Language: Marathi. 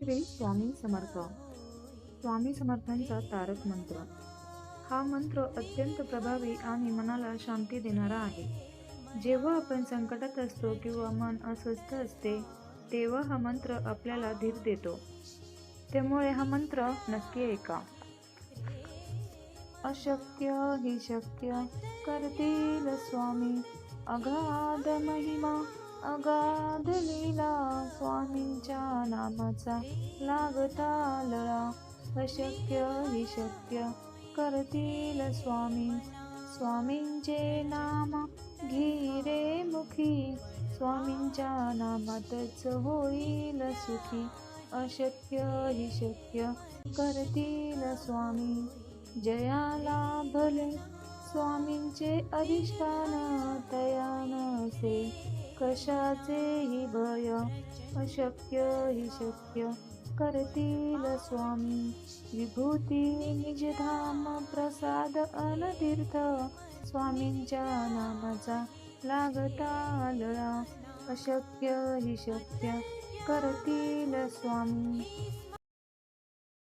श्री स्वामी समर्थ. स्वामी समर्थांचा तारक मंत्र. हा मंत्र अत्यंत प्रभावी आणि मनाला शांती देणारा आहे. जेव्हा आपण संकटात असतो किंवा मन अस्वस्थ असते, तेव्हा हा मंत्र आपल्याला धीर देतो. त्यामुळे हा मंत्र नक्की ऐका. अशक्य ही शक्य करतील स्वामी, अगाध महिमा अगाध लीला, स्वामींच्या नामाचा लागता लळा. अशक्य ही शक्य करतील स्वामी, स्वामींचे नाम घी रे मुखी, स्वामींच्या नामातच होईल सुखी. अशक्य ही शक्य करतील स्वामी, जयाला भले स्वामींचे अधिष्ठान, तया नसे कशाचेही भय. अशक्य ही शक्य करतील स्वामी, विभूती निजधाम प्रसाद अनतीर्थ, स्वामींच्या नामाचा लागता लळा. अशक्य ही शक्य करतील स्वामी.